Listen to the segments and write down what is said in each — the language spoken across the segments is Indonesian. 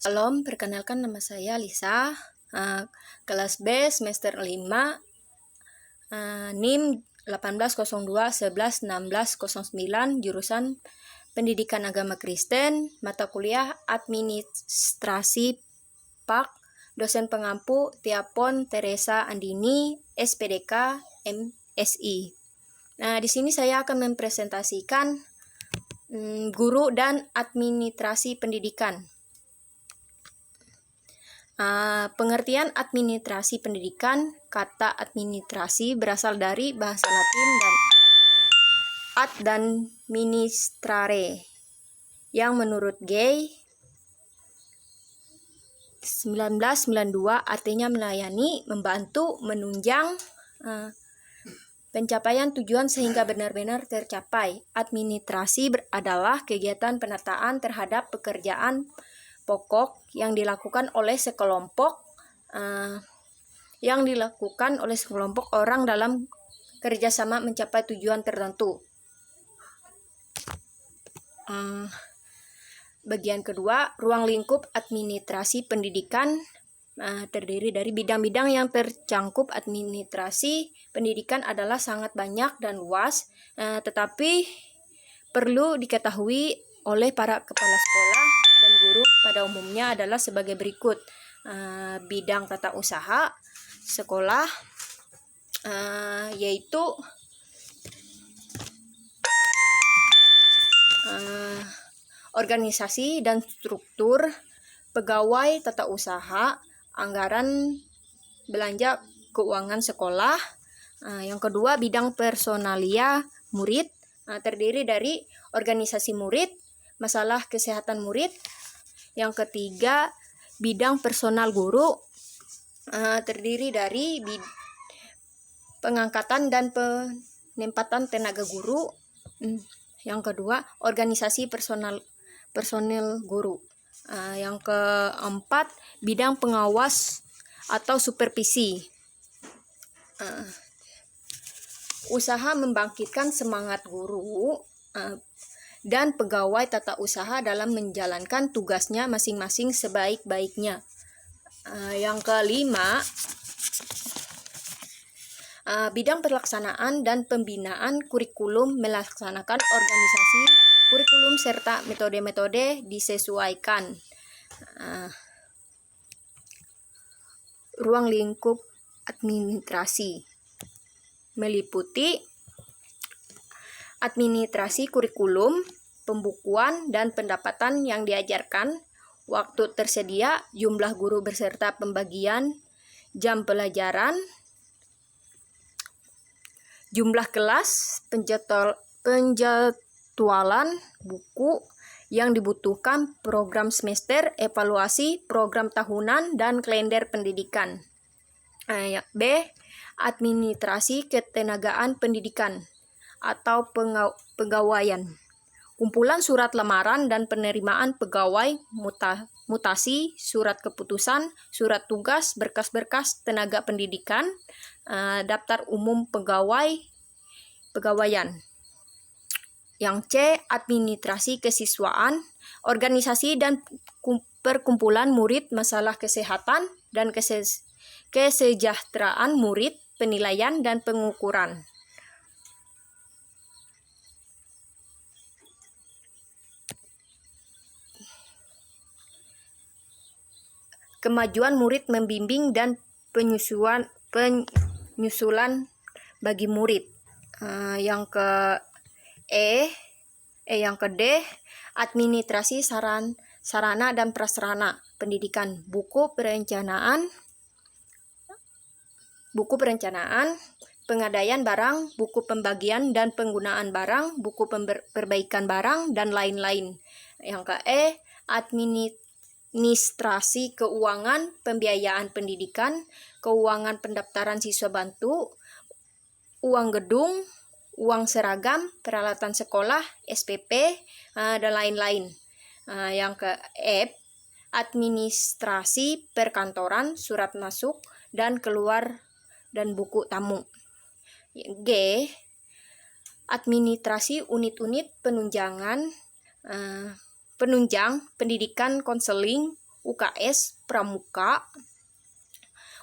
Salam, perkenalkan nama saya Lisa, kelas B semester 5, NIM 1802111609, jurusan Pendidikan Agama Kristen, mata kuliah Administrasi PAK, dosen pengampu Tiapon Teresa Andini, SPDK MSI. Nah, di sini saya akan mempresentasikan guru dan administrasi pendidikan. Pengertian administrasi pendidikan. Kata administrasi berasal dari bahasa Latin dan ad dan ministrare, yang menurut Gay 1992 artinya melayani, membantu, menunjang pencapaian tujuan sehingga benar-benar tercapai. Administrasi adalah kegiatan penataan terhadap pekerjaan pokok yang dilakukan oleh sekelompok orang dalam kerjasama mencapai tujuan tertentu. Bagian kedua, ruang lingkup administrasi pendidikan terdiri dari bidang-bidang yang tercangkup administrasi pendidikan adalah sangat banyak dan luas, tetapi perlu diketahui oleh para kepala sekolah dan guru pada umumnya adalah sebagai berikut. Bidang tata usaha sekolah, yaitu organisasi dan struktur, pegawai tata usaha, anggaran belanja keuangan sekolah. Yang kedua, bidang personalia murid, terdiri dari organisasi murid, masalah kesehatan murid. Yang ketiga, bidang personal guru, terdiri dari pengangkatan dan penempatan tenaga guru. Yang kedua, organisasi personil guru. Yang keempat, bidang pengawas atau supervisi. Usaha membangkitkan semangat guru dan pegawai tata usaha dalam menjalankan tugasnya masing-masing sebaik-baiknya. Yang kelima, bidang pelaksanaan dan pembinaan kurikulum, melaksanakan organisasi kurikulum serta metode-metode disesuaikan. Ruang lingkup administrasi meliputi administrasi kurikulum, pembukuan dan pendapatan yang diajarkan, waktu tersedia, jumlah guru beserta pembagian jam pelajaran, jumlah kelas, penjadwalan buku yang dibutuhkan, program semester, evaluasi, program tahunan, dan kalender pendidikan. B. Administrasi ketenagaan pendidikan atau pegawaian. Kumpulan surat lamaran dan penerimaan pegawai, mutasi, surat keputusan, surat tugas, berkas-berkas tenaga pendidikan, daftar umum pegawaian. Yang C. Administrasi kesiswaan, organisasi dan perkumpulan murid, masalah kesehatan dan kesejahteraan murid, penilaian dan pengukuran. Kemajuan murid, membimbing dan penyusulan bagi murid. Yang ke D, administrasi sarana dan prasarana pendidikan, buku perencanaan, pengadaian barang, buku pembagian dan penggunaan barang, buku perbaikan barang, dan lain-lain. Yang ke E, administrasi keuangan, pembiayaan pendidikan, keuangan pendaftaran siswa bantu, uang gedung, uang seragam, peralatan sekolah, SPP, dan lain-lain. Yang ke F, administrasi perkantoran, surat masuk dan keluar dan buku tamu. G, administrasi unit-unit penunjang pendidikan, konseling, UKS, pramuka,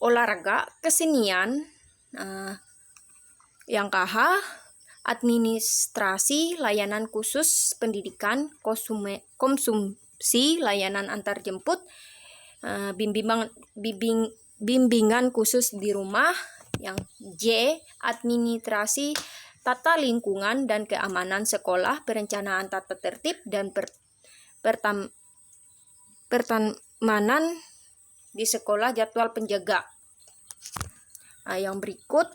olahraga, kesenian. Yang KH, administrasi, layanan khusus pendidikan, konsumsi, layanan antarjemput, bimbingan khusus di rumah. Yang J, administrasi, tata lingkungan dan keamanan sekolah, perencanaan tata tertib dan pertamanan di sekolah, jadwal penjaga. Yang berikut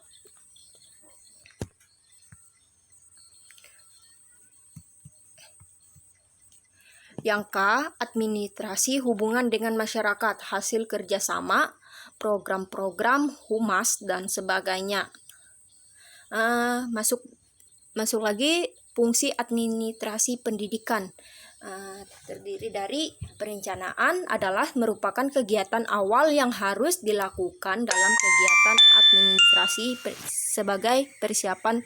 yang K, administrasi, hubungan dengan masyarakat, hasil kerjasama, program-program, humas, dan sebagainya. Masuk lagi fungsi administrasi pendidikan. Terdiri dari perencanaan adalah merupakan kegiatan awal yang harus dilakukan dalam kegiatan administrasi sebagai persiapan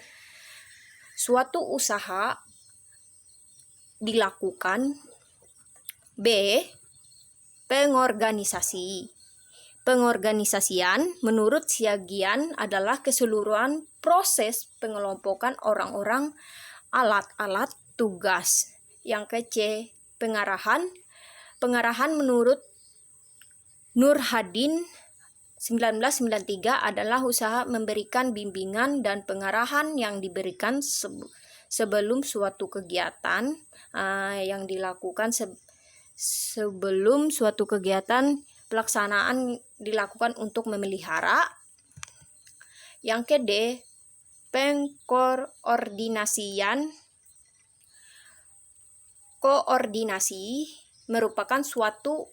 suatu usaha dilakukan. B, pengorganisasian menurut Siagian adalah keseluruhan proses pengelompokan orang-orang, alat-alat, tugas. Yang ke C, pengarahan menurut Nurhadin 1993 adalah usaha memberikan bimbingan dan pengarahan yang diberikan sebelum suatu kegiatan yang dilakukan sebelum suatu kegiatan pelaksanaan dilakukan untuk memelihara. Yang ke D, koordinasi merupakan suatu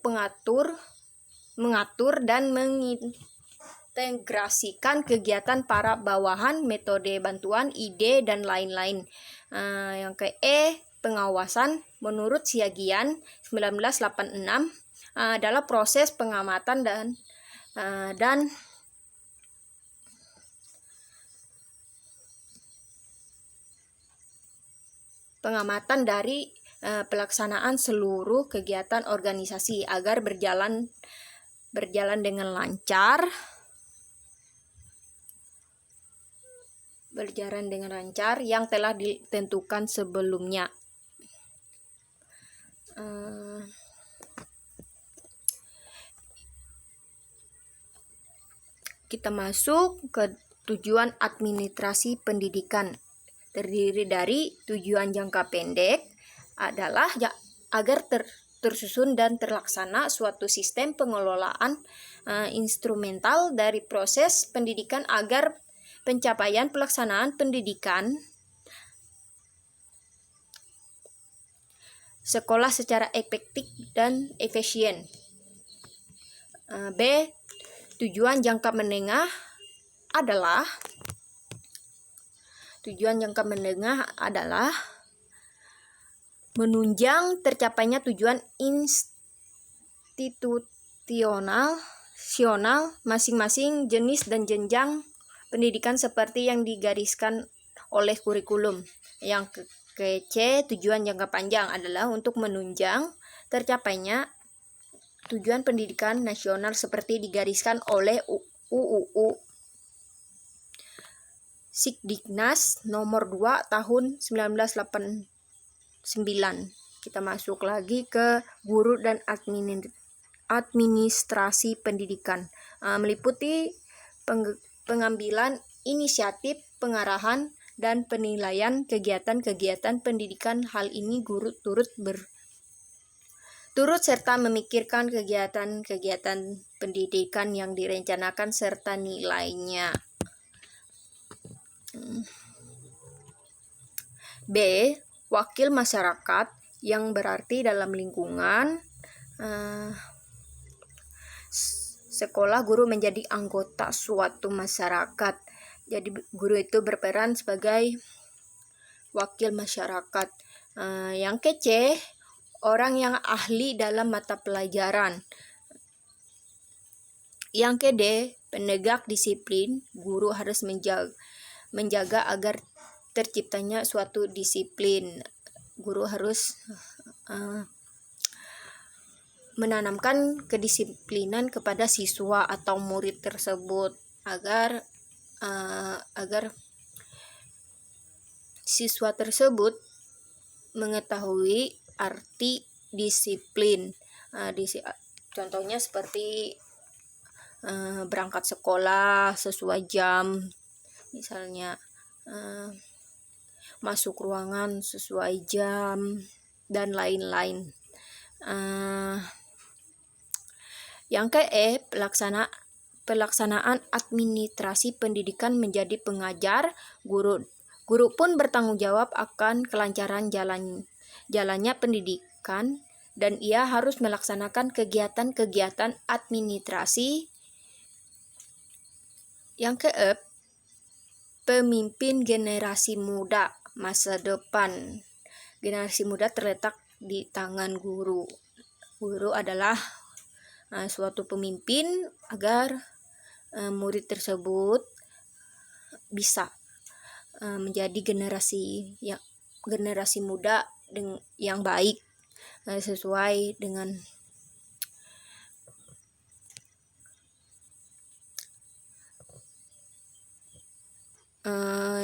mengatur dan mengintegrasikan kegiatan para bawahan, metode bantuan, ide, dan lain-lain. Yang ke E, pengawasan menurut Siagian 1986 adalah proses pengamatan dan pengamatan dari pelaksanaan seluruh kegiatan organisasi agar berjalan dengan lancar. Yang telah ditentukan sebelumnya. Kita masuk ke tujuan administrasi pendidikan. Terdiri dari tujuan jangka pendek adalah agar tersusun dan terlaksana suatu sistem pengelolaan instrumental dari proses pendidikan agar pencapaian pelaksanaan pendidikan sekolah secara efektif dan efisien. B, tujuan jangka menengah adalah menunjang tercapainya tujuan institusional masing-masing jenis dan jenjang pendidikan seperti yang digariskan oleh kurikulum. Yang ke C, tujuan jangka panjang adalah untuk menunjang tercapainya tujuan pendidikan nasional seperti digariskan oleh UUU Sikdiknas nomor 2 tahun 1989. Kita masuk lagi ke guru dan administrasi pendidikan. Meliputi pengambilan inisiatif, pengarahan, dan penilaian kegiatan-kegiatan pendidikan. Hal ini guru turut serta memikirkan kegiatan-kegiatan pendidikan yang direncanakan serta nilainya. B, wakil masyarakat, yang berarti dalam lingkungan sekolah guru menjadi anggota suatu masyarakat. Jadi guru itu berperan sebagai wakil masyarakat. Yang ke C, orang yang ahli dalam mata pelajaran. Yang ke D, penegak disiplin. Guru harus menjaga agar terciptanya suatu disiplin. Guru harus menanamkan kedisiplinan kepada siswa atau murid tersebut agar siswa tersebut mengetahui arti disiplin. Contohnya seperti berangkat sekolah sesuai jam, misalnya masuk ruangan sesuai jam, dan lain-lain. Yang pelaksanaan administrasi pendidikan menjadi pengajar. Guru pun bertanggung jawab akan kelancaran jalannya pendidikan, dan ia harus melaksanakan kegiatan-kegiatan administrasi. Yang pemimpin generasi muda masa depan. Generasi muda terletak di tangan guru. Guru adalah suatu pemimpin agar murid tersebut bisa menjadi generasi muda yang baik, sesuai dengan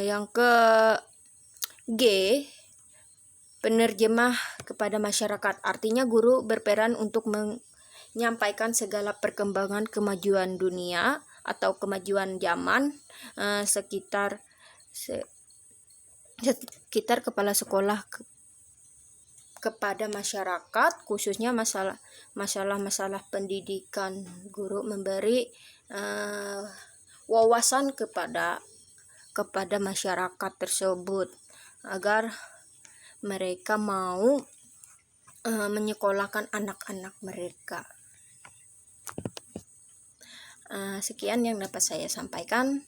yang G, penerjemah kepada masyarakat. Artinya guru berperan untuk menyampaikan segala perkembangan kemajuan dunia atau kemajuan zaman sekitar kepala sekolah kepada masyarakat, khususnya masalah pendidikan. Guru memberi wawasan kepada masyarakat tersebut agar mereka mau menyekolahkan anak-anak mereka. Sekian yang dapat saya sampaikan.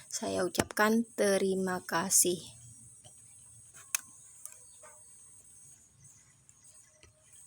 Saya ucapkan terima kasih.